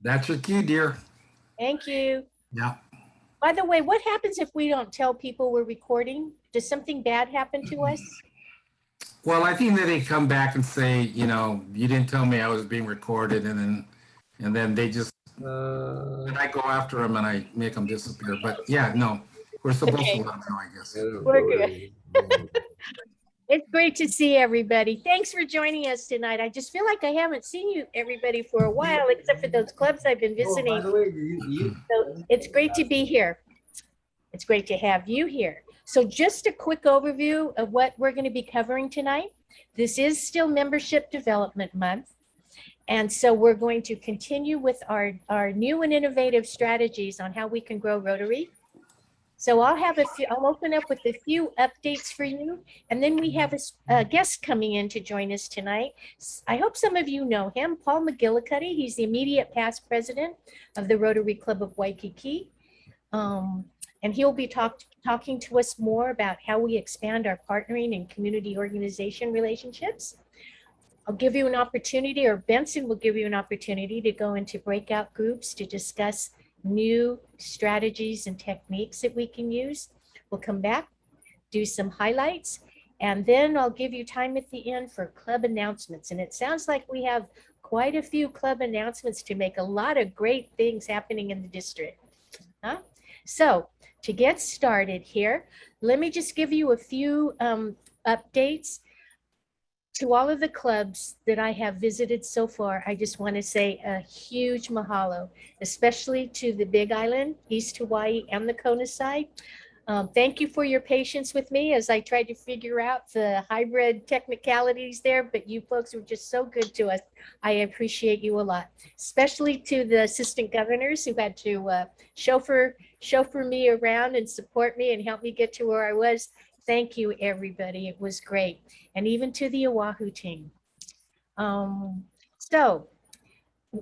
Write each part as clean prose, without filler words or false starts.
That's your cue, dear. Thank you. Yeah. By the way, what happens if we don't tell people we're recording? Does something bad happen to us? Well, I think that they come back and say, you didn't tell me I was being recorded, and then they just, and I go after them and I make them disappear. But yeah, no, we're supposed to Okay, let them know, I guess. we're good. It's great to see everybody. Thanks for joining us tonight. I just feel like I haven't seen you, everybody, for a while, except for those clubs I've been Oh, by visiting. the way, So it's great to be here. It's great to have you here. So just a quick overview of what we're going to be covering tonight. This is still Membership Development Month. And so we're going to continue with our new and innovative strategies on how we can grow Rotary. So I'll open up with a few updates for you. And then we have a guest coming in to join us tonight. I hope some of you know him, Paul Mcgillicuddy. He's the immediate past president of the Rotary Club of Waikiki. And he'll be talking to us more about how we expand our partnering and community organization relationships. I'll give you an opportunity, or Benson will give you an opportunity to go into breakout groups to discuss new strategies and techniques that we can use. We'll come back, do some highlights, and then I'll give you time at the end for club announcements. And it sounds like we have quite a few club announcements to make, a lot of great things happening in the district. So to get started here, let me just give you a few updates. To all of the clubs that I have visited so far, I just want to say a huge mahalo, especially to the Big Island, East Hawaii, and the Kona side. Thank you for your patience with me as I tried to figure out the hybrid technicalities there, but you folks were just so good to us. I appreciate you a lot, especially to the assistant governors who had to chauffeur me around and support me and help me get to where I was. Thank you, everybody. It was great. And even to the Oahu team. So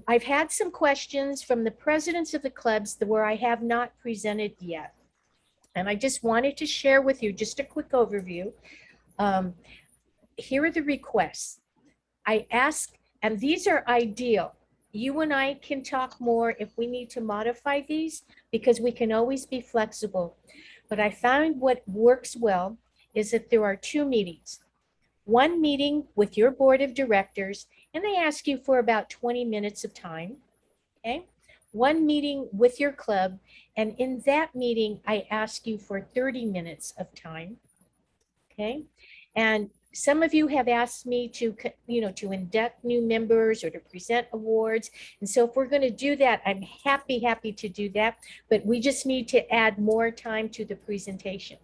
I've had some questions from the presidents of the clubs where I have not presented yet. And I just wanted to share with you just a quick overview. Here are the requests. I ask, and these are ideal. You and I can talk more if we need to modify these, because we can always be flexible. But I found what works well is that there are two meetings. One meeting with your board of directors, and they ask you for about 20 minutes of time, okay? One meeting with your club, and in that meeting, I ask you for 30 minutes of time, okay? And some of you have asked me to, to induct new members or to present awards. And so if we're going to do that, I'm happy to do that. But we just need to add more time to the presentation.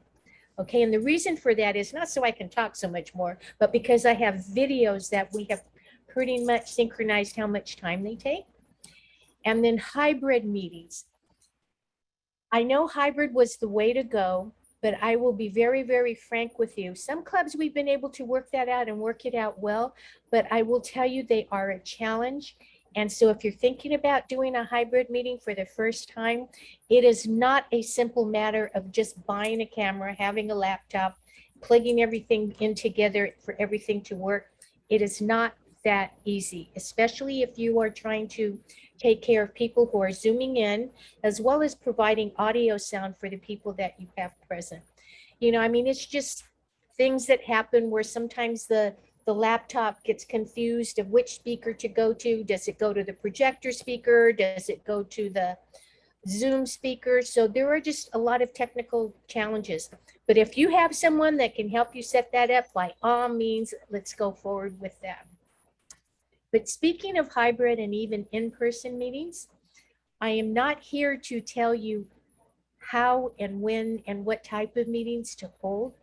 Okay, and the reason for that is not so I can talk so much more, but because I have videos that we have pretty much synchronized how much time they take. And then hybrid meetings. I know hybrid was the way to go, but I will be very, very frank with you. Some clubs we've been able to work that out and work it out well, but I will tell you they are a challenge. And so if you're thinking about doing a hybrid meeting for the first time, it is not a simple matter of just buying a camera, having a laptop, plugging everything in together for everything to work. It is not that easy, especially if you are trying to take care of people who are zooming in, as well as providing audio sound for the people that you have present. I mean, it's just things that happen where sometimes the laptop gets confused of which speaker to go to. Does it go to the projector speaker? Does it go to the Zoom speaker? So there are just a lot of technical challenges. But if you have someone that can help you set that up, by all means, let's go forward with that. But speaking of hybrid and even in-person meetings, I am not here to tell you how and when and what type of meetings to hold.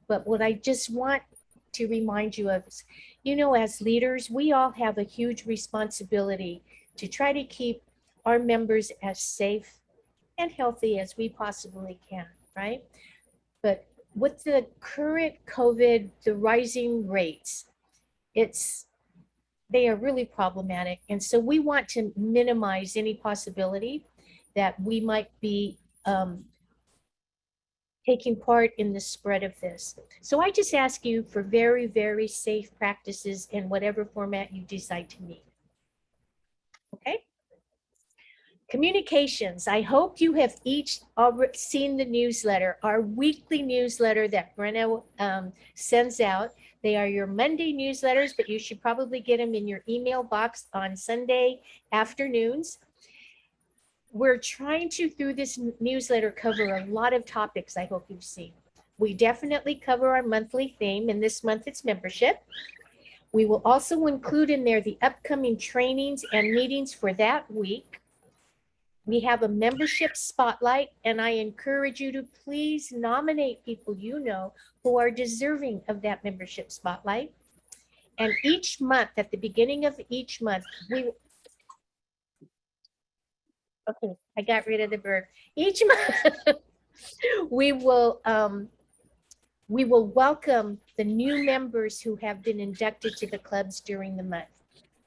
But what I just want to remind you of is, as leaders, we all have a huge responsibility to try to keep our members as safe and healthy as we possibly can, right? But with the current COVID, the rising rates, they are really problematic. And so we want to minimize any possibility that we might be taking part in the spread of this. So I just ask you for very, very safe practices in whatever format you decide to meet. Okay? Communications. I hope you have each already seen the newsletter, our weekly newsletter that Brenna sends out. They are your Monday newsletters, but you should probably get them in your email box on Sunday afternoons. We're trying to, through this newsletter, cover a lot of topics I hope you've seen. We definitely cover our monthly theme, and this month it's membership. We will also include in there the upcoming trainings and meetings for that week. We have a membership spotlight, and I encourage you to please nominate people you know who are deserving of that membership spotlight. And each month, at the beginning of each month, okay, I got rid of the bird. Each month, we will welcome the new members who have been inducted to the clubs during the month.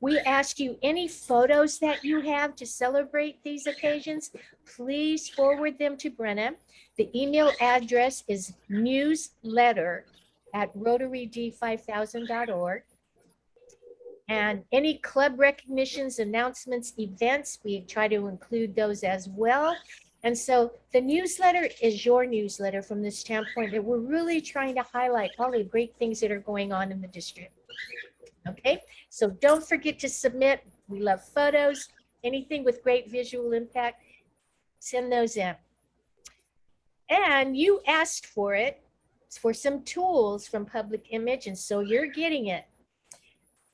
We ask you any photos that you have to celebrate these occasions, please forward them to Brenna. The email address is newsletter@rotaryd5000.org. And any club recognitions, announcements, events, we try to include those as well. And so the newsletter is your newsletter from the standpoint that we're really trying to highlight all the great things that are going on in the district. Okay, so don't forget to submit. We love photos, anything with great visual impact, send those in. And you asked for it, for some tools from Public Image, and so you're getting it.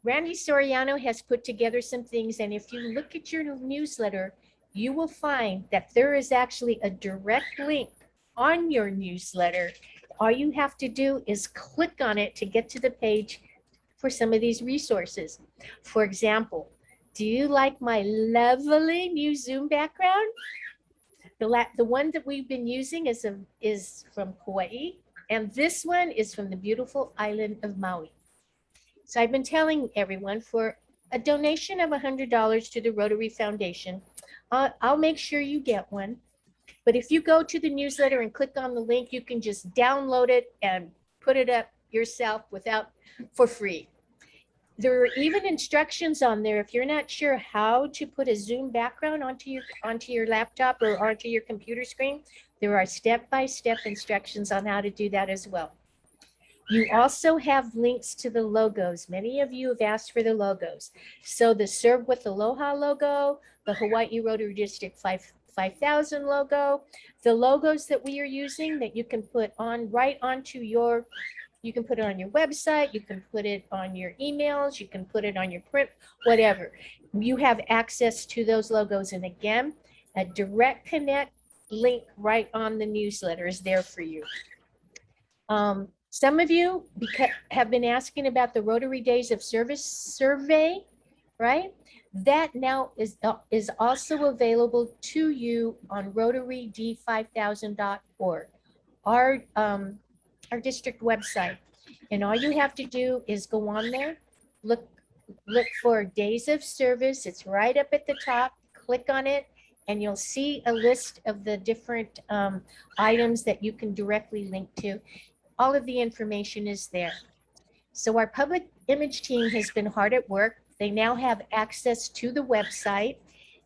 Randy Soriano has put together some things, and if you look at your newsletter, you will find that there is actually a direct link on your newsletter. All you have to do is click on it to get to the page for some of these resources. For example, do you like my lovely new Zoom background? The one that we've been using is from Hawaii, and this one is from the beautiful island of Maui. So I've been telling everyone, for a donation of $100 to the Rotary Foundation, I'll make sure you get one. But if you go to the newsletter and click on the link, you can just download it and put it up yourself for free. There are even instructions on there if you're not sure how to put a Zoom background onto your laptop or onto your computer screen. There are step-by-step instructions on how to do that as well. You also have links to the logos. Many of you have asked for the logos. So the Serve with Aloha logo, the Hawaii Rotary District 5000 logo, the logos that we are using that you can put on right onto your, you can put it on your website, you can put it on your emails, you can put it on your print, whatever. You have access to those logos. And again, a direct connect link right on the newsletter is there for you. Some of you have been asking about the Rotary Days of Service survey, right? That now is also available to you on rotaryd5000.org, our district website. And all you have to do is go on there, look for Days of Service. It's right up at the top. Click on it, and you'll see a list of the different items that you can directly link to. All of the information is there. So our public image team has been hard at work. They now have access to the website,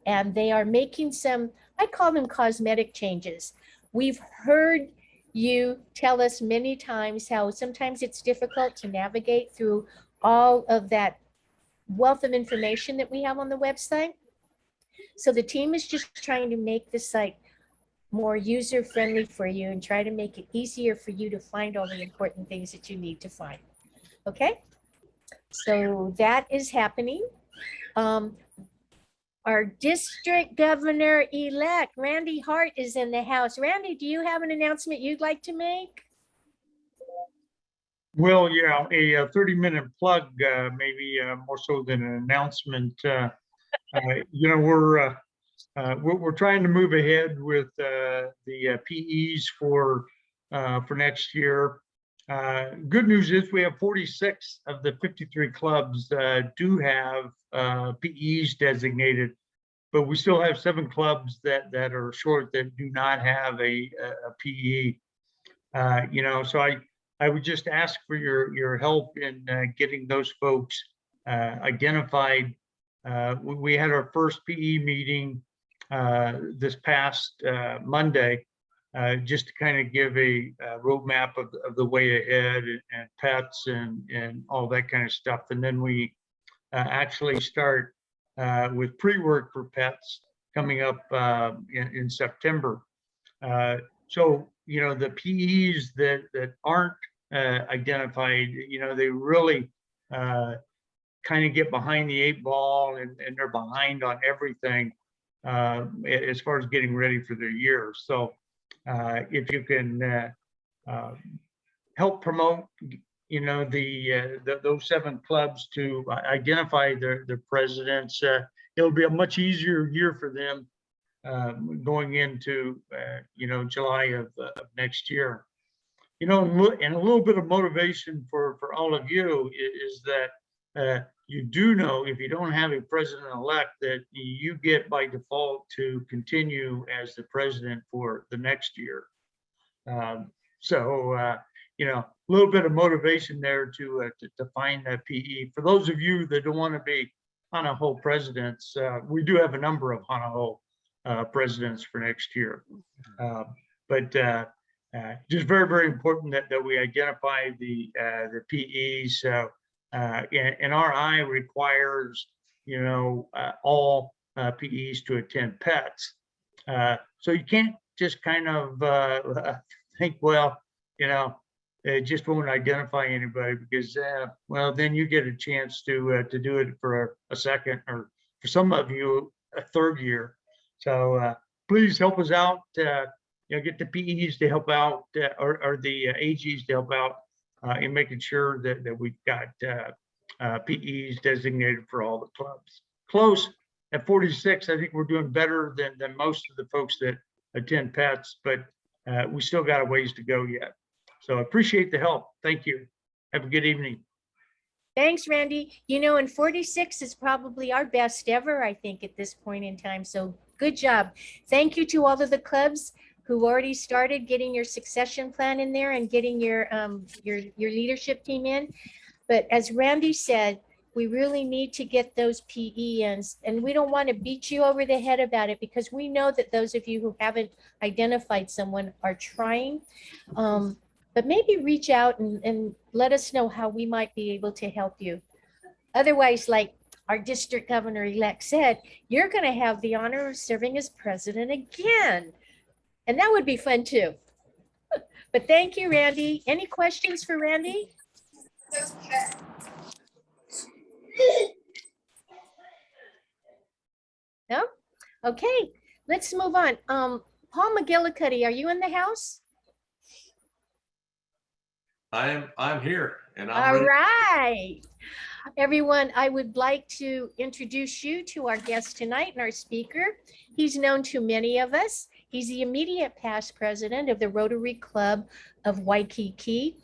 and they are making some, I call them cosmetic changes. We've heard you tell us many times how sometimes it's difficult to navigate through all of that wealth of information that we have on the website. So the team is just trying to make the site more user-friendly for you and try to make it easier for you to find all the important things that you need to find. Okay, so that is happening. Our district governor-elect, Randy Hart, is in the house. Randy, do you have an announcement you'd like to make? Well, yeah, a 30-minute plug, maybe more so than an announcement. You know, we're trying to move ahead with the PEs for next year. Good news is we have 46 of the 53 clubs do have PEs designated, but we still have 7 clubs that are short that do not have a PE. You know, so I would just ask for your help in getting those folks identified. We had our first PE meeting this past Monday, just to kind of give a roadmap of the way ahead and pets and all that kind of stuff. And then we actually start with pre-work for pets coming up in September. So, you know, the PEs that aren't identified, you know, they really kind of get behind the 8 ball and they're behind on everything as far as getting ready for their year. So if you can help promote, you know, those 7 clubs to identify their presidents, it'll be a much easier year for them going into, you know, July of next year. You know, and a little bit of motivation for all of you is that you do know, if you don't have a president-elect, that you get by default to continue as the president for the next year. You know, a little bit of motivation there to find that PE. For those of you that don't want to be Hanaho presidents, we do have a number of Hanaho presidents for next year. Just very, very important that we identify the PEs. And RI requires, you know, all PEs to attend pets. So you can't just kind of think, well, you know, it just won't identify anybody, because, well, then you get a chance to do it for a second, or for some of you, a 3rd year. So please help us out. You know, get the PEs to help out, or the AGs to help out in making sure that we've got PEs designated for all the clubs. Close at 46. I think we're doing better than most of the folks that attend pets, but we still got a ways to go yet. So I appreciate the help. Thank you. Have a good evening. Thanks, Randy. You know, and 46 is probably our best ever, I think, at this point in time. So good job. Thank you to all of the clubs who already started getting your succession plan in there and getting your leadership team in. But as Randy said, we really need to get those PEs, and we don't want to beat you over the head about it, because we know that those of you who haven't identified someone are trying. But maybe reach out and let us know how we might be able to help you. Otherwise, like our district governor-elect said, you're going to have the honor of serving as president again. And that would be fun too. But thank you, Randy. Any questions for Randy? No? Okay, let's move on. Paul Mcgillicuddy, are you in the house? I'm here, and I'm All ready. right. Everyone, I would like to introduce you to our guest tonight and our speaker. He's known to many of us. He's the immediate past president of the Rotary Club of Waikiki,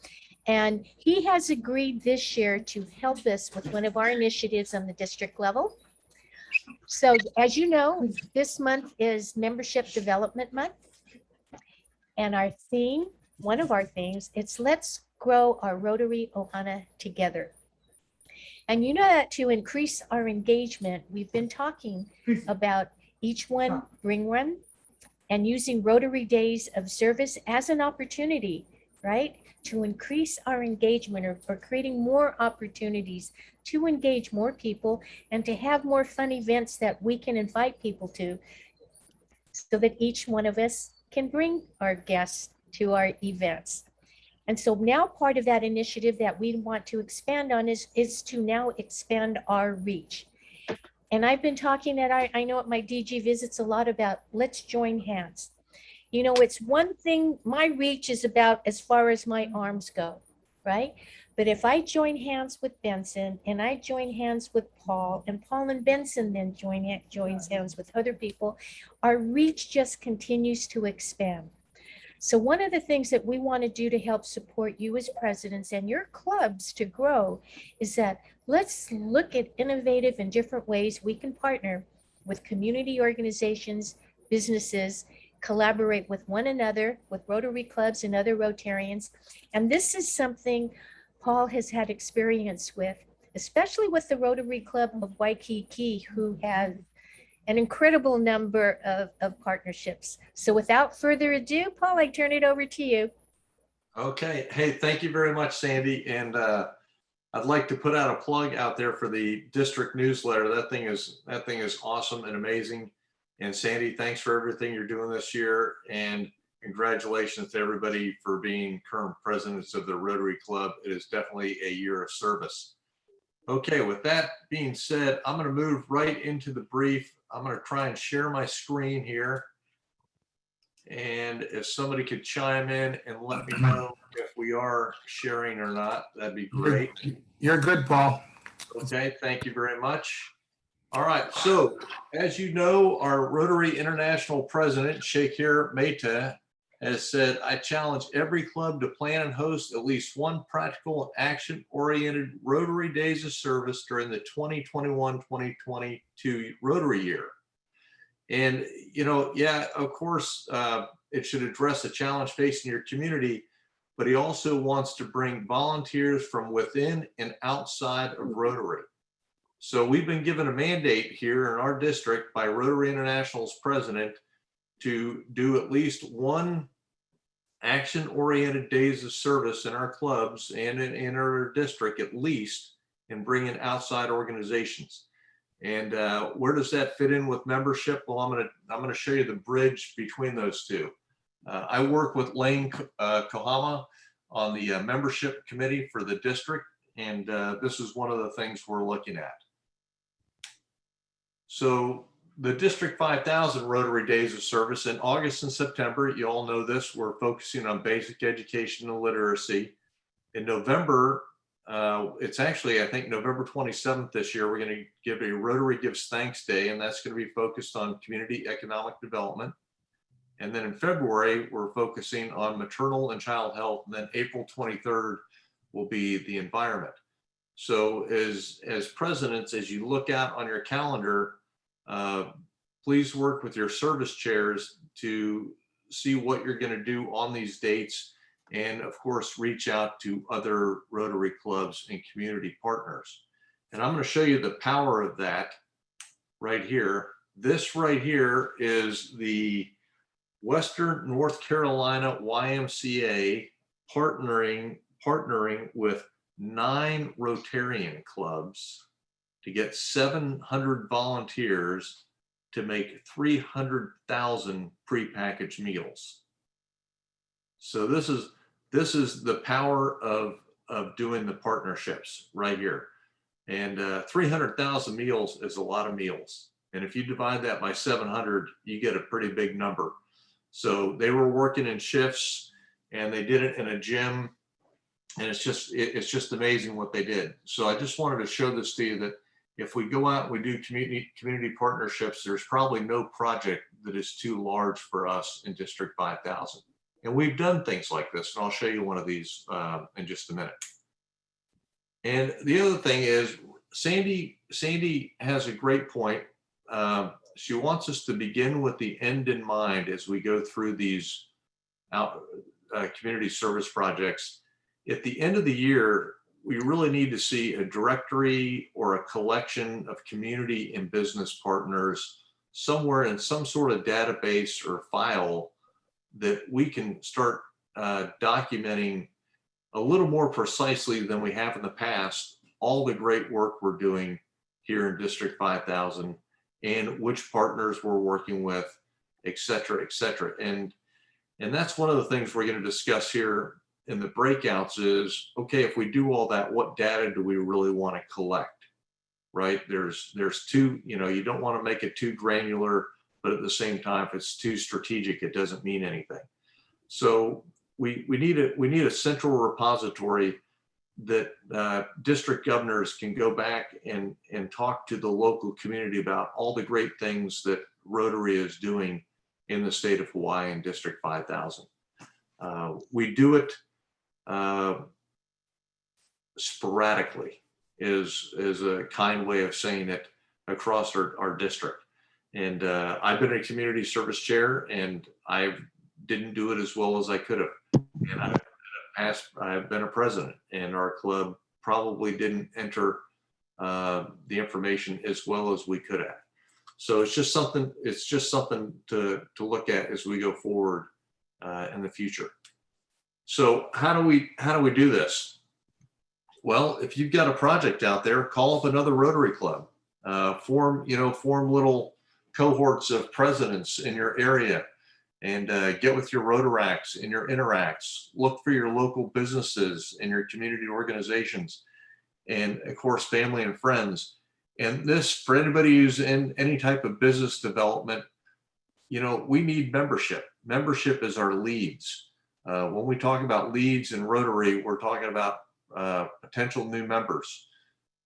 and he has agreed this year to help us with one of our initiatives on the district level. So as you know, this month is Membership Development Month, and our theme, one of our themes, it's Let's Grow Our Rotary Ohana Together. And you know that to increase our engagement, we've been talking about each one bring one, and using Rotary Days of Service as an opportunity, right? To increase our engagement, or creating more opportunities to engage more people and to have more fun events that we can invite people to, so that each one of us can bring our guests to our events. And so now part of that initiative that we want to expand on is to now expand our reach. And I've been talking that I know at my DG visits a lot about let's join hands. You know, it's one thing, my reach is about as far as my arms go, right? But if I join hands with Benson, and I join hands with Paul, and Paul and Benson then joins hands with other people, our reach just continues to expand. So one of the things that we want to do to help support you as presidents and your clubs to grow is that let's look at innovative and different ways we can partner with community organizations, businesses, collaborate with one another, with Rotary clubs and other Rotarians. And this is something Paul has had experience with, especially with the Rotary Club of Waikiki, who have an incredible number of partnerships. So without further ado, Paul, I turn it over to you. Okay. Hey, thank you very much, Sandy. And I'd like to put out a plug out there for the district newsletter. That thing is awesome and amazing. And Sandy, thanks for everything you're doing this year. And congratulations to everybody for being current presidents of the Rotary Club. It is definitely a year of service. Okay, with that being said, I'm going to move right into the brief. I'm going to try and share my screen here. And if somebody could chime in and let me know if we are sharing or not, that'd be great. You're good, Paul. Okay, thank you very much. All right, so as you know, our Rotary International President, Shakir Mehta, has said, I challenge every club to plan and host at least one practical and action-oriented Rotary Days of Service during the 2021-2022 Rotary year. And, you know, yeah, of course, it should address the challenge facing your community, but he also wants to bring volunteers from within and outside of Rotary. So we've been given a mandate here in our district by Rotary International's president to do at least one action-oriented days of service in our clubs and in our district at least, and bring in outside organizations. And where does that fit in with membership? Well, I'm gonna show you the bridge between those two. I work with Lane Kohama on the membership committee for the district, and this is one of the things we're looking at. So the District 5000 Rotary Days of Service in August and September, you all know this, we're focusing on basic education and literacy. In November, it's actually, I think, November 27th this year, we're going to give a Rotary Gives Thanks Day, and that's going to be focused on community economic development. And then in February, we're focusing on maternal and child health. And then April 23rd will be the environment. So as presidents, as you look out on your calendar, please work with your service chairs to see what you're going to do on these dates. And of course, reach out to other Rotary clubs and community partners. And I'm going to show you the power of that right here. This right here is the Western North Carolina YMCA partnering with 9 Rotarian clubs to get 700 volunteers to make 300,000 prepackaged meals. So this is the power of doing the partnerships right here. And 300,000 meals is a lot of meals. And if you divide that by 700, you get a pretty big number. So they were working in shifts and they did it in a gym. And it's just amazing what they did. So I just wanted to show this to you that if we go out and we do community partnerships, there's probably no project that is too large for us in District 5000. And we've done things like this, and I'll show you one of these in just a minute. And the other thing is, Sandy has a great point. She wants us to begin with the end in mind as we go through these community service projects. At the end of the year, we really need to see a directory or a collection of community and business partners somewhere in some sort of database or file that we can start documenting a little more precisely than we have in the past, all the great work we're doing here in District 5000 and which partners we're working with, et cetera, et cetera. And that's one of the things we're going to discuss here in the breakouts is, okay, if we do all that, what data do we really want to collect, right? There's two, you don't want to make it too granular, but at the same time, if it's too strategic, it doesn't mean anything. So we need a central repository that district governors can go back and talk to the local community about all the great things that Rotary is doing in the state of Hawaii and District 5000. We do it sporadically is a kind way of saying it across our district. And I've been a community service chair and I didn't do it as well as I could have. And I've been a president and our club probably didn't enter the information as well as we could have. So it's just something to look at as we go forward in the future. So how do we do this? Well, if you've got a project out there, call up another Rotary Club, form little cohorts of presidents in your area, and get with your Rotaracts and your Interacts. Look for your local businesses and your community organizations, and of course, family and friends. And this, for anybody who's in any type of business development, we need membership. Membership is our leads. When we talk about leads in Rotary, we're talking about potential new members.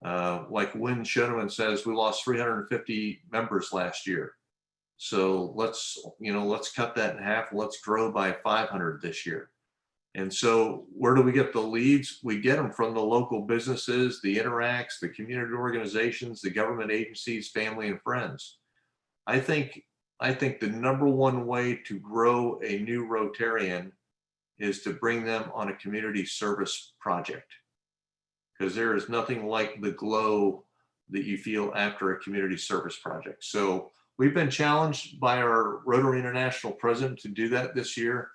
Like Wynn Shoneman says, we lost 350 members last year. So let's cut that in half. Let's grow by 500 this year. And so where do we get the leads? We get them from the local businesses, the Interacts, the community organizations, the government agencies, family and friends. I think the number one way to grow a new Rotarian is to bring them on a community service project, because there is nothing like the glow that you feel after a community service project. So we've been challenged by our Rotary International president to do that this year.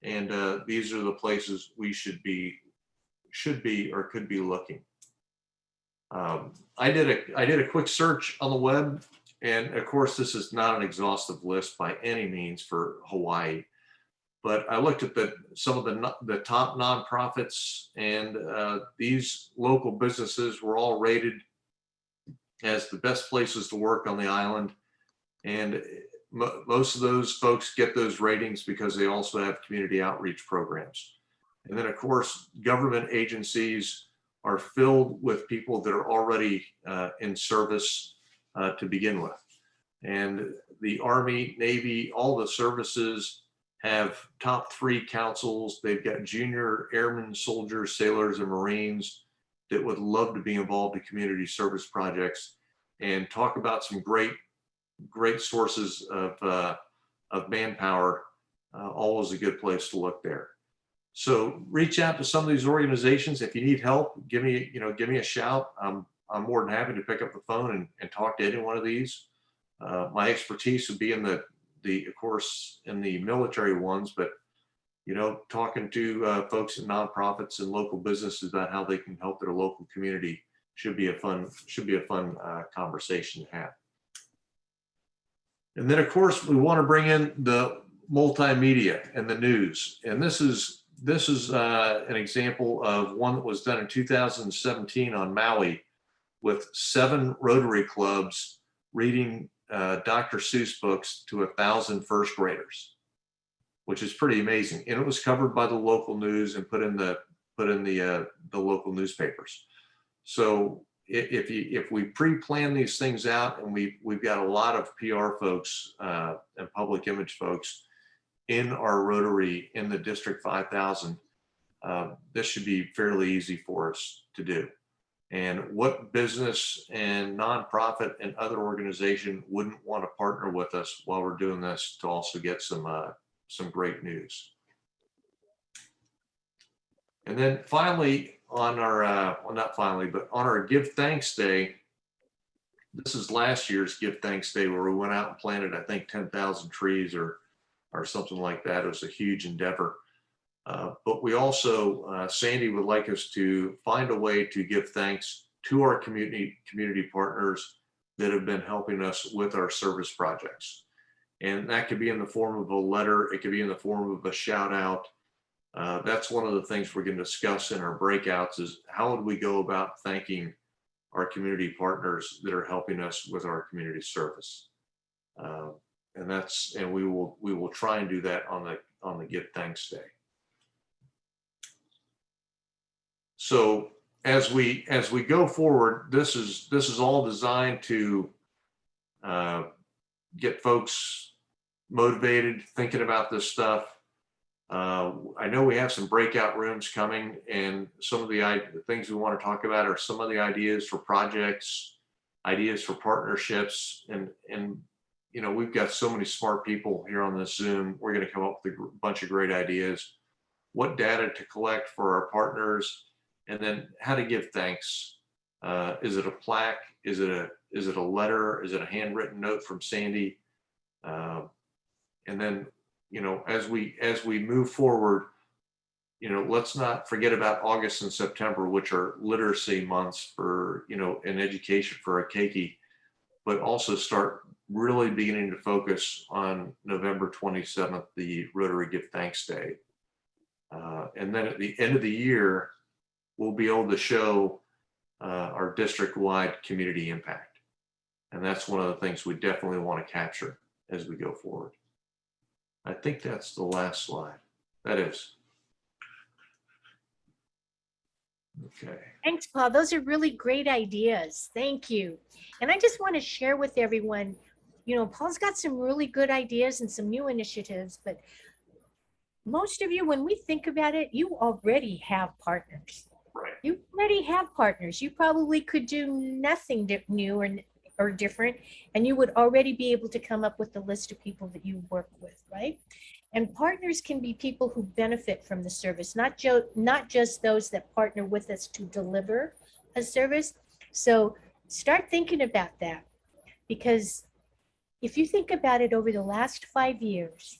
And these are the places we should be or could be looking. I did a quick search on the web, and of course, this is not an exhaustive list by any means for Hawaii, but I looked at some of the top nonprofits, and these local businesses were all rated as the best places to work on the island. And most of those folks get those ratings because they also have community outreach programs. And then of course, government agencies are filled with people that are already in service to begin with. And the Army, Navy, all the services have top 3 councils. They've got junior airmen, soldiers, sailors, and Marines that would love to be involved in community service projects, and talk about some great sources of manpower. Always a good place to look there. So reach out to some of these organizations. If you need help, give me a shout. I'm more than happy to pick up the phone and talk to any one of these. My expertise would be in of course, in the military ones, but talking to folks in nonprofits and local businesses about how they can help their local community should be a fun conversation to have. And then of course, we want to bring in the multimedia and the news. And this is an example of one that was done in 2017 on Maui, with 7 Rotary clubs reading Dr. Seuss books to 1,000 first graders, which is pretty amazing. And it was covered by the local news and put in the local newspapers. So if we pre-plan these things out, and we've got a lot of PR folks and public image folks in our Rotary in the District 5000, this should be fairly easy for us to do. And what business and nonprofit and other organization wouldn't want to partner with us while we're doing this to also get some great news? And then finally, on our on our Give Thanks Day, this is last year's Give Thanks Day, where we went out and planted, I think, 10,000 trees or something like that. It was a huge endeavor. But we also, Sandy would like us to find a way to give thanks to our community partners that have been helping us with our service projects. And that could be in the form of a letter. It could be in the form of a shout out. That's one of the things we're going to discuss in our breakouts, is how would we go about thanking our community partners that are helping us with our community service. And we will try and do that on the Give Thanks Day. So as we go forward, this is all designed to get folks motivated, thinking about this stuff. I know we have some breakout rooms coming, and some of the things we want to talk about are some of the ideas for projects, ideas for partnerships, and we've got so many smart people here on this Zoom. We're going to come up with a bunch of great ideas, what data to collect for our partners, and then how to give thanks. Is it a plaque? Is it is it a letter? Is it a handwritten note from Sandy? And then, you know, as we move forward, you know, let's not forget about August and September, which are literacy months for, you know, in education for a keiki, but also start really beginning to focus on November 27th, the Rotary Give Thanks Day. And then at the end of the year, we'll be able to show our district-wide community impact. And that's one of the things we definitely want to capture as we go forward. I think that's the last slide. That is. Okay. Thanks, Paul. Those are really great ideas. Thank you. And I just want to share with everyone, you know, Paul's got some really good ideas and some new initiatives, but most of you, when we think about it, you already have partners. Right. You already have partners. You probably could do nothing new or different, and you would already be able to come up with the list of people that you work with, right? And partners can be people who benefit from the service, not just those that partner with us to deliver a service. So start thinking about that, because if you think about it over the last 5 years,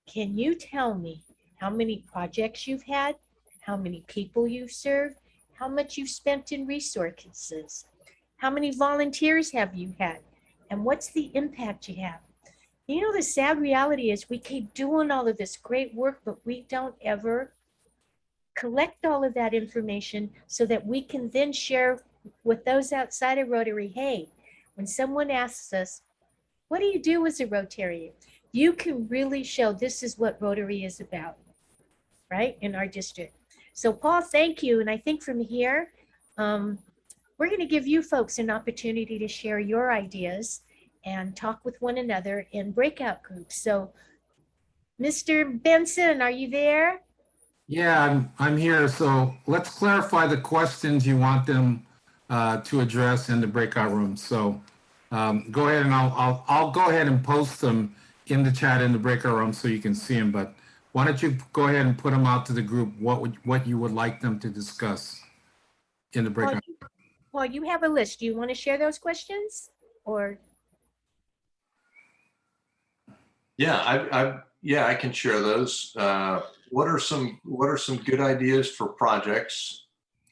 can you tell me how many projects you've had, how many people you've served, how much you've spent in resources, how many volunteers have you had, and what's the impact you have? You know, the sad reality is we keep doing all of this great work, but we don't ever collect all of that information so that we can then share with those outside of Rotary. Hey, when someone asks us, what do you do as a Rotarian? You can really show this is what Rotary is about, right, in our district. So Paul, thank you. And I think from here, we're going to give you folks an opportunity to share your ideas and talk with one another in breakout groups. So Mr. Benson, are you there? Yeah, I'm here. So let's clarify the questions you want them to address in the breakout room. So go ahead and I'll go ahead and post them in the chat in the breakout room so you can see them. But why don't you go ahead and put them out to the group? What you would like them to discuss in the breakout? Paul, you have a list. Do you want to share those questions or? Yeah, I can share those. What are some good ideas for projects?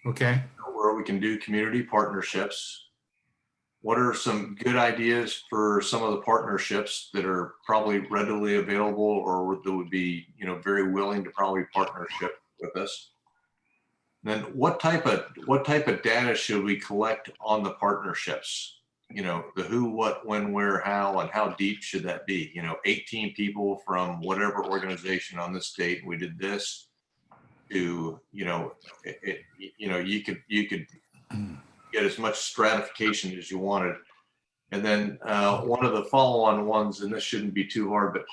Okay. Where we can do community partnerships? What are some good ideas for some of the partnerships that are probably readily available or that would be, you know, very willing to probably partnership with us? Then what type of data should we collect on the partnerships? You know, the who, what, when, where, how, and how deep should that be? You know, 18 people from whatever organization on this date, we did this, to, you know, you could get as much stratification as you wanted. And then one of the follow-on ones, and this shouldn't be too hard, but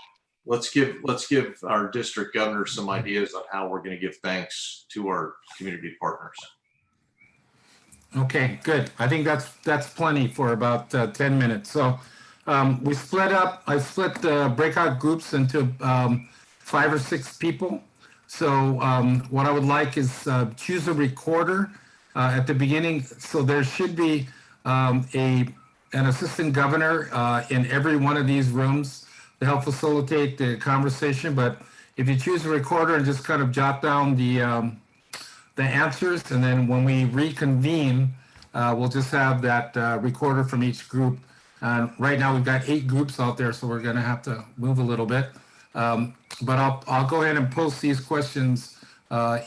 let's give our district governor some ideas on how we're going to give thanks to our community partners. Okay, good. I think that's plenty for about 10 minutes. So we split up. I split the breakout groups into 5 or 6 people. So what I would like is choose a recorder at the beginning. So there should be an assistant governor in every one of these rooms to help facilitate the conversation. But if you choose a recorder and just kind of jot down the answers, and then when we reconvene, we'll just have that recorder from each group. Right now we've got 8 groups out there, so we're going to have to move a little bit. But I'll go ahead and post these questions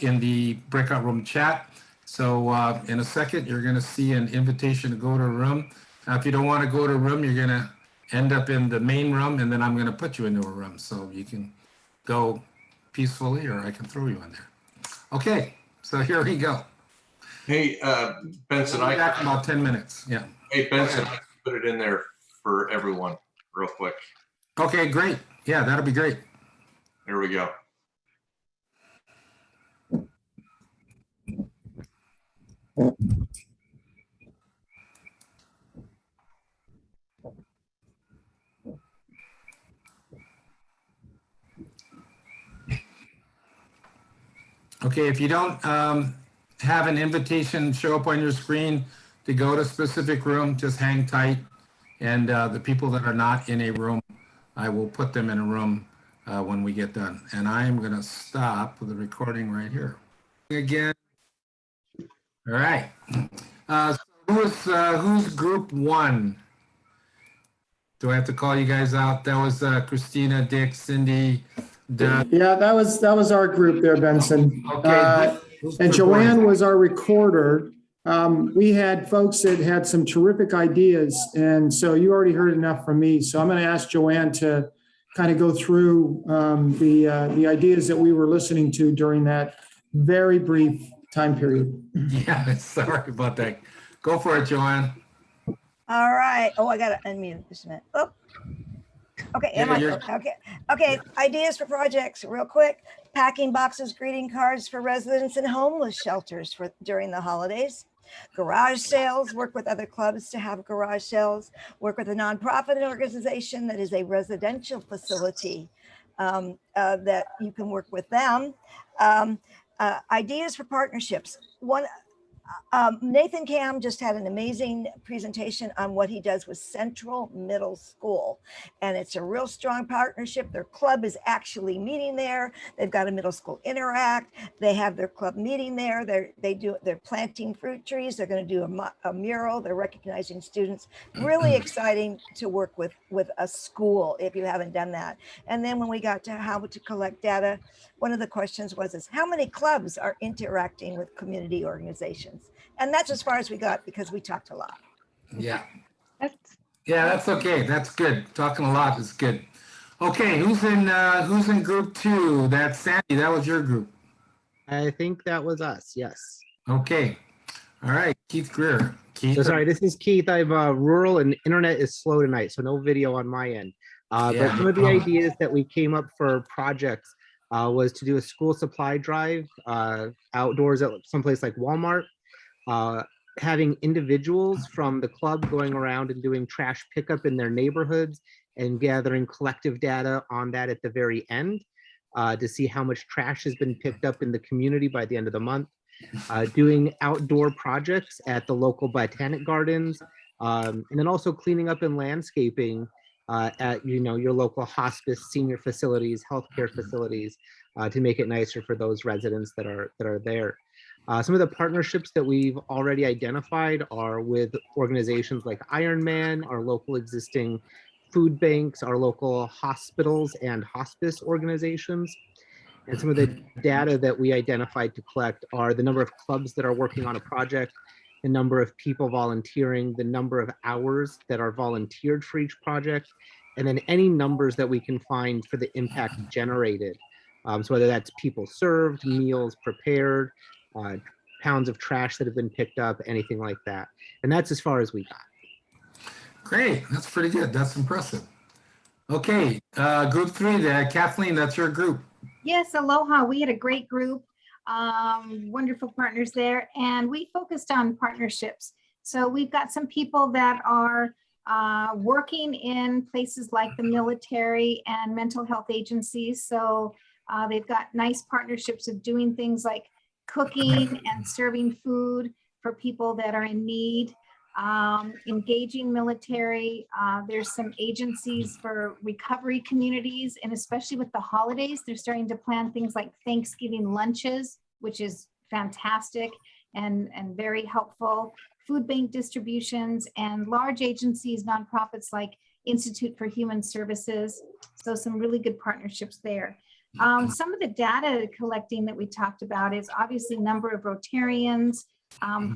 in the breakout room chat. So in a second, you're going to see an invitation to go to a room. Now, if you don't want to go to a room, you're going to end up in the main room, and then I'm going to put you into a room so you can go peacefully, or I can throw you in there. Okay. So here we go. Hey, Benson, We'll be back in about 10 minutes. Yeah. Hey, Benson, I can put it in there for everyone real quick. Okay, great. Yeah, that'll be great. There we go. Okay, if you don't have an invitation show up on your screen, to go to a specific room, just hang tight. And the people that are not in a room, I will put them in a room when we get done. And I am going to stop the recording right here. Again. All right. So who's group one? Do I have to call you guys out? That was Christina, Dick, Cindy, Doug. Yeah, that was our group there, Benson. Okay. And Joanne was our recorder. We had folks that had some terrific ideas, and so you already heard enough from me. So I'm going to ask Joanne to kind of go through the ideas that we were listening to during that very brief time period. Yeah, sorry about that. Go for it, Joanne. All right. Oh, I got to unmute this a minute. Oh, okay. Okay. Ideas for projects real quick. Packing boxes, greeting cards for residents and homeless shelters during the holidays. Garage sales, work with other clubs to have garage sales. Work with a nonprofit organization that is a residential facility that you can work with them. Ideas for partnerships. Nathan Cam just had an amazing presentation on what he does with Central Middle School. And it's a real strong partnership. Their club is actually meeting there. They've got a middle school interact. They have their club meeting there. They're planting fruit trees. They're going to do a mural. They're recognizing students. Really exciting to work with a school if you haven't done that. And then when we got to how to collect data, one of the questions was how many clubs are interacting with community organizations? And that's as far as we got because we talked a lot. Yeah. Yeah, that's okay. That's good. Talking a lot is good. Okay, who's in group two? That's Sandy. That was your group. I think that was us, yes. Okay. All right, Keith Greer. Keith. So sorry, this is Keith. I'm rural and internet is slow tonight, so no video on my end. But some of the ideas that we came up for projects was to do a school supply drive outdoors at someplace like Walmart, having individuals from the club going around and doing trash pickup in their neighborhoods and gathering collective data on that at the very end to see how much trash has been picked up in the community by the end of the month, doing outdoor projects at the local botanic gardens, and then also cleaning up and landscaping at your local hospice, senior facilities, healthcare facilities, to make it nicer for those residents that are there. Some of the partnerships that we've already identified are with organizations like Iron Man, our local existing food banks, our local hospitals and hospice organizations. And some of the data that we identified to collect are the number of clubs that are working on a project, the number of people volunteering, the number of hours that are volunteered for each project, and then any numbers that we can find for the impact generated. So whether that's people served, meals prepared, pounds of trash that have been picked up, anything like that. And that's as far as we got. Great, that's pretty good. That's impressive. Okay, group three there. Kathleen, that's your group. Yes, aloha. We had a great group, wonderful partners there, and we focused on partnerships. So we've got some people that are working in places like the military and mental health agencies. So they've got nice partnerships of doing things like cooking and serving food for people that are in need, engaging military. There's some agencies for recovery communities, and especially with the holidays, they're starting to plan things like Thanksgiving lunches, which is fantastic and very helpful. Food bank distributions and large agencies, nonprofits like Institute for Human Services. So some really good partnerships there. Some of the data collecting that we talked about is obviously number of Rotarians,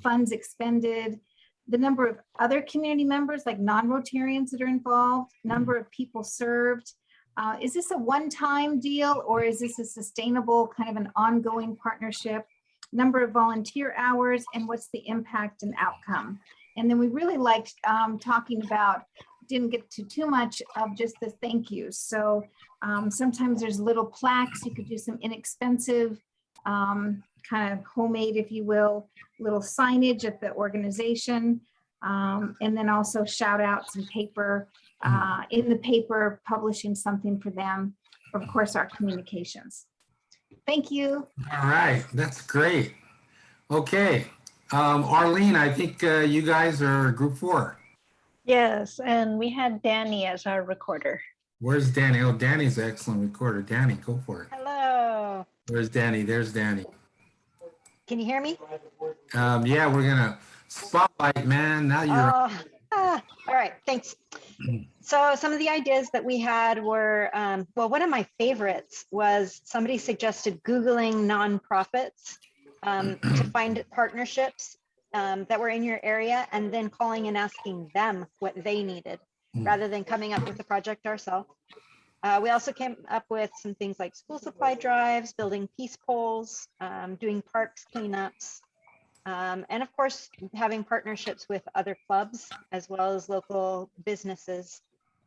funds expended, the number of other community members like non-Rotarians that are involved, number of people served. Is this a one-time deal or is this a sustainable kind of an ongoing partnership? Number of volunteer hours and what's the impact and outcome? And then we really liked talking about, didn't get to too much of just the thank yous. So sometimes there's little plaques. You could do some inexpensive, kind of homemade, if you will, little signage at the organization. And then also shout outs and paper in the paper, publishing something for them, of course, our communications. Thank you. All right, that's great. Okay, Arlene, I think you guys are group 4. Yes, and we had Danny as our recorder. Where's Danny? Oh, Danny's an excellent recorder. Danny, go for it. Hello. Where's Danny? There's Danny. Can you hear me? Yeah, we're gonna spotlight, man. Now you're. All right. Thanks. So some of the ideas that we had were, well, one of my favorites was somebody suggested Googling nonprofits to find partnerships that were in your area and then calling and asking them what they needed rather than coming up with the project ourselves. We also came up with some things like school supply drives, building peace poles, doing parks cleanups, and of course, having partnerships with other clubs as well as local businesses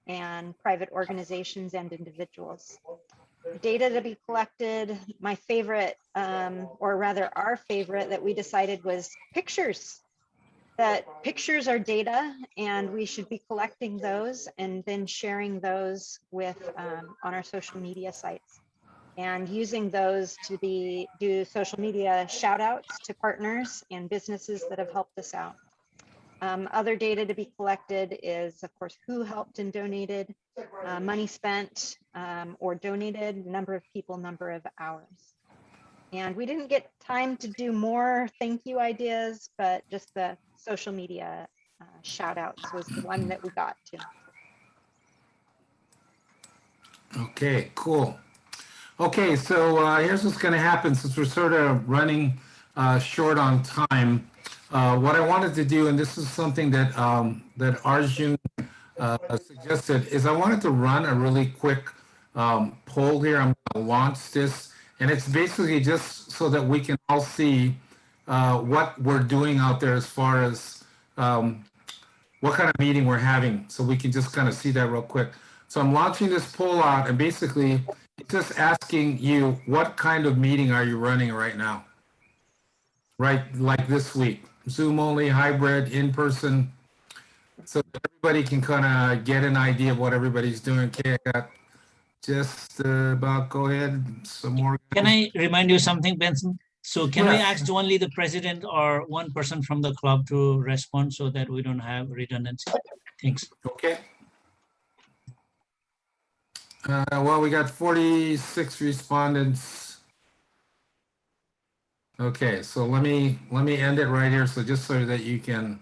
and private organizations and individuals. Data to be collected. My favorite, or rather our favorite that we decided was pictures. That pictures are data and we should be collecting those and then sharing those with on our social media sites and using those to do social media shout outs to partners and businesses that have helped us out. Other data to be collected is, of course, who helped and donated, money spent or donated, number of people, number of hours. And we didn't get time to do more thank you ideas, but just the social media shout outs was the one that we got to. Okay, cool. Okay, so here's what's going to happen since we're sort of running short on time. What I wanted to do, and this is something that that Arjun suggested, is I wanted to run a really quick poll here. I'm going to launch this, and it's basically just so that we can all see what we're doing out there as far as what kind of meeting we're having, so we can just kind of see that real quick. So I'm launching this poll out, and basically it's just asking you, what kind of meeting are you running right now? Right, like this week, Zoom only, hybrid, in person, so that everybody can kind of get an idea of what everybody's doing. Okay, I got just about, go ahead, some more. Can I remind you something, Benson? So can we Yes. ask only the president or one person from the club to respond so that we don't have redundancy? Thanks. Okay. Well, we got 46 respondents. Okay, so let me end it right here, so just so that you can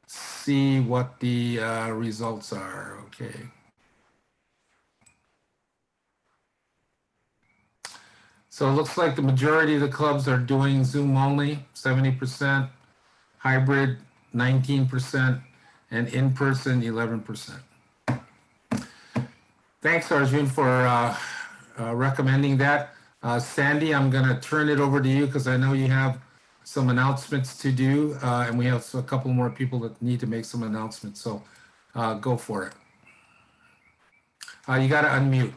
see what the results are. Okay. So it looks like the majority of the clubs are doing Zoom only, 70%, hybrid 19%, and in-person 11%. Thanks, Arjun, for recommending that. Sandy, I'm going to turn it over to you because I know you have some announcements to do, and we have a couple more people that need to make some announcements. So go for it. You got to unmute.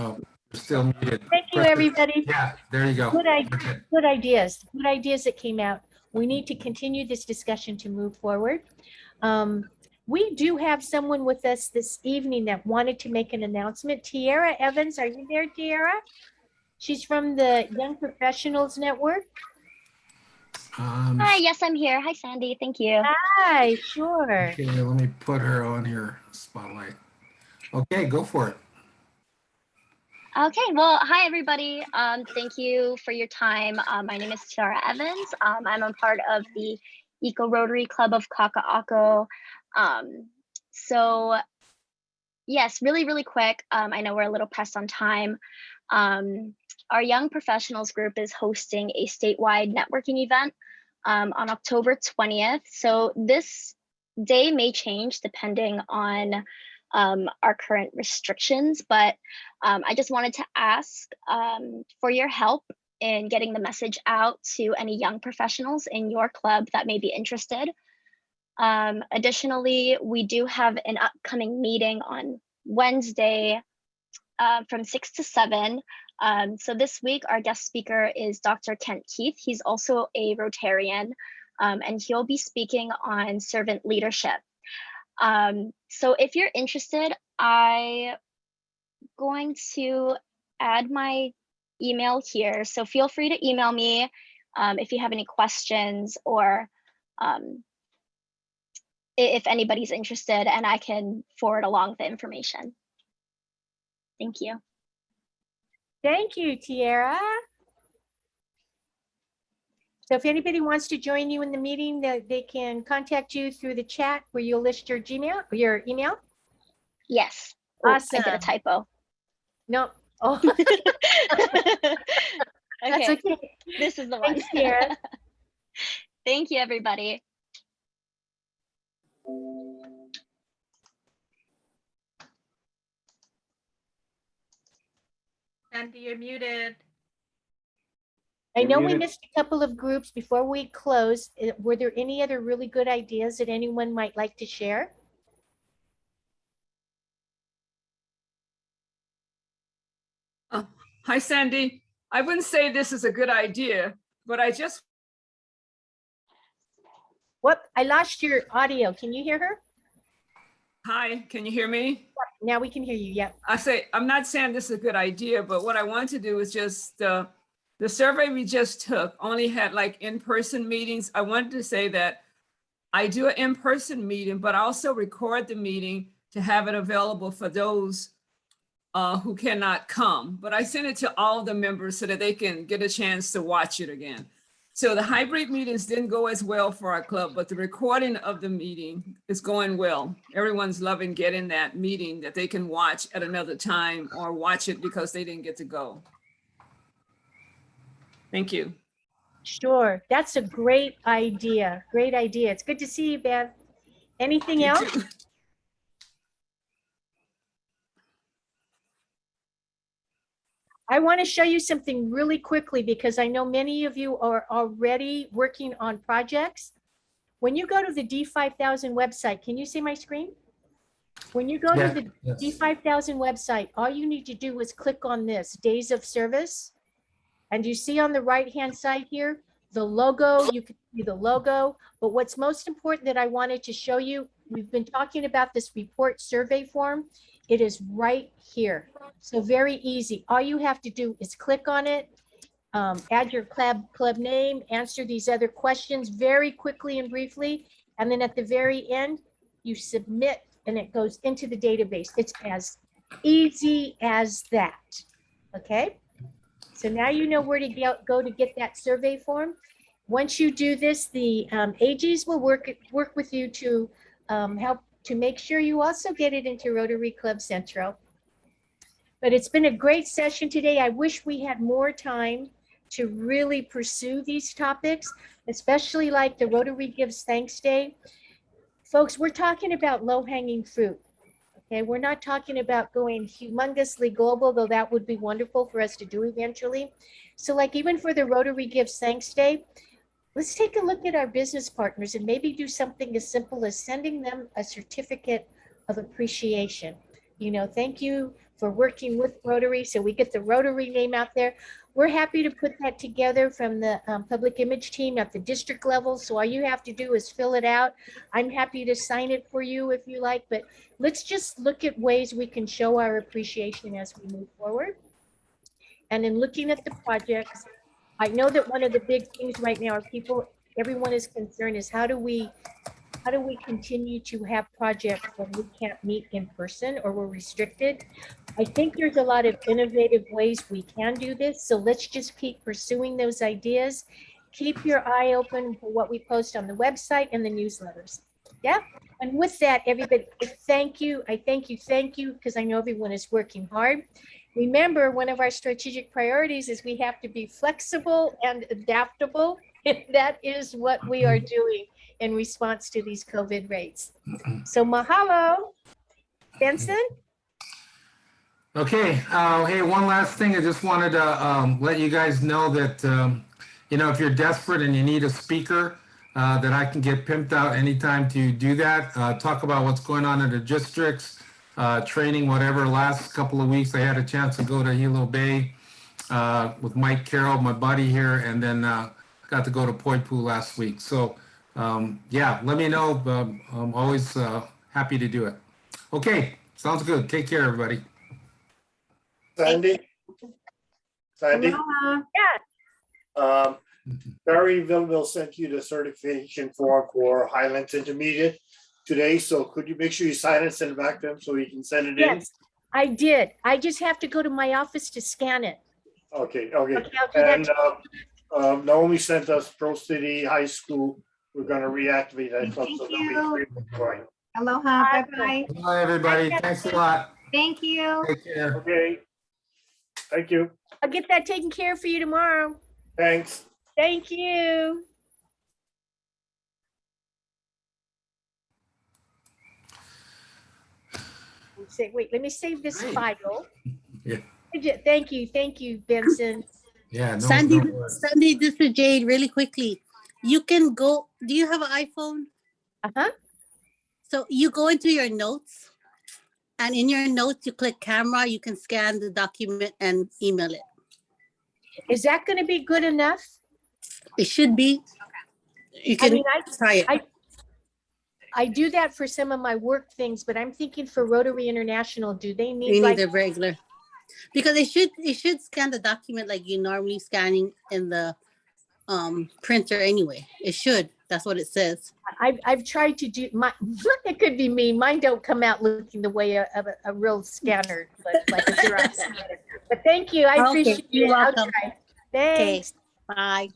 Oh, you're still muted. Thank you, everybody. Yeah, there you go. Good ideas. Good ideas that came out. We need to continue this discussion to move forward. We do have someone with us this evening that wanted to make an announcement. Tierra Evans, are you there, Tierra? She's from the Young Professionals Network. Hi, yes, I'm here. Hi, Sandy. Thank you. Hi, sure. Okay, let me put her on here, spotlight. Okay, go for it. Okay, well, hi, everybody. Thank you for your time. My name is Tierra Evans. I'm a part of the Eco Rotary Club of Kaka'ako. So yes, really, really quick. I know we're a little pressed on time. Our Young Professionals group is hosting a statewide networking event on October 20th. So this day may change depending on our current restrictions, but I just wanted to ask for your help in getting the message out to any young professionals in your club that may be interested. Additionally, we do have an upcoming meeting on Wednesday from 6 to 7. So this week, our guest speaker is Dr. Kent Keith. He's also a Rotarian, and he'll be speaking on servant leadership. So if you're interested, I'm going to add my email here. So feel free to email me if you have any questions or if anybody's interested, and I can forward along the information. Thank you. Thank you, Tierra. So if anybody wants to join you in the meeting, they can contact you through the chat where you'll list your Gmail or your email. Yes. Oh, Awesome. I did a typo. No. Oh, that's Okay. okay. This is the one. Thanks, Tierra. Thank you, everybody. Sandy, you're muted. I know we muted. missed a couple of groups before we close. Were there any other really good ideas that anyone might like to share? Hi, Sandy. I wouldn't say this is a good idea, but I just. What? I lost your audio. Can you hear her? Hi, can you hear me? Now we can hear you. Yep. I say, I'm not saying this is a good idea, but what I want to do is just, the survey we just took only had like in-person meetings. I wanted to say that I do an in-person meeting, but I also record the meeting to have it available for those who cannot come. But I send it to all the members so that they can get a chance to watch it again. So the hybrid meetings didn't go as well for our club, but the recording of the meeting is going well. Everyone's loving getting that meeting that they can watch at another time or watch it because they didn't get to go. Thank you. Sure. That's a great idea. Great idea. It's good to see you, Bev. Anything else? I want to show you something really quickly because I know many of you are already working on projects. When you go to the D5000 website, can you see my screen? When you go to the D5000 website, all you need to do is click on this, Days of Service. And you see on the right-hand side here, the logo, you can see the logo. But what's most important that I wanted to show you, we've been talking about this report survey form. It is right here. So very easy. All you have to do is click on it, add your club name, answer these other questions very quickly and briefly. And then at the very end, you submit and it goes into the database. It's as easy as that. Okay. So now you know where to go to get that survey form. Once you do this, the AGs will work with you to help to make sure you also get it into Rotary Club Central. But it's been a great session today. I wish we had more time to really pursue these topics, especially like the Rotary Gives Thanks Day. Folks, we're talking about low-hanging fruit. Okay, we're not talking about going humongously global, though that would be wonderful for us to do eventually. So like even for the Rotary Gives Thanks Day, let's take a look at our business partners and maybe do something as simple as sending them a certificate of appreciation. You know, thank you for working with Rotary, so we get the Rotary name out there. We're happy to put that together from the public image team at the district level. So all you have to do is fill it out. I'm happy to sign it for you if you like, but let's just look at ways we can show our appreciation as we move forward. And in looking at the projects, I know that one of the big things right now are everyone is concerned is how do we continue to have projects when we can't meet in person or we're restricted? I think there's a lot of innovative ways we can do this. So let's just keep pursuing those ideas. Keep your eye open for what we post on the website and the newsletters. Yeah. And with that, everybody, thank you. I thank you, because I know everyone is working hard. Remember, one of our strategic priorities is we have to be flexible and adaptable. And that is what we are doing in response to these COVID rates. So mahalo, Benson. Okay. Hey, one last thing. I just wanted to let you guys know that, if you're desperate and you need a speaker, that I can get pimped out anytime to do that. Talk about what's going on in the districts, training, whatever. Last couple of weeks, I had a chance to go to Hilo Bay with Mike Carroll, my buddy here, and then got to go to Poipu last week. So, yeah, let me know. I'm always happy to do it. Okay, sounds good. Take care, everybody. Sandy, Sandy, Aloha. Barry Villaville sent you the certification form for Highlands Intermediate today, so could you make sure you sign it and send it back to him so he can send it in? Yes, I did. I just have to go to my office to scan it. Okay. Okay, I'll do that. And Naomi sent us Pro City High School. We're gonna reactivate that club. Thank So you. that'll be great. Aloha. Bye-bye. Bye, everybody. Thanks a lot. Thank you. Take care. Okay. Thank you. I'll get that taken care of for you tomorrow. Thanks. Thank you. Wait, let me save this Great. file. Yeah. Thank you, Vincent. Yeah. No, Sandy, no worries. Sandy, this is Jade. Really quickly, you can go. Do you have an iPhone? Uh-huh. So you go into your notes, and in your notes, you click camera. You can scan the document and email it. Is that going to be good enough? It should be. You I can mean, try it. I do that for some of my work things, but I'm thinking for Rotary International, do they You need need like, the regular, because it should scan the document like you normally scanning in the printer anyway. It should. That's what it says. I've tried to do my, it could be me. Mine don't come out looking the way of a real scanner, but like a Xerox scanner. But thank you. I Okay, appreciate you're it. I'll welcome. try. Thanks. Bye.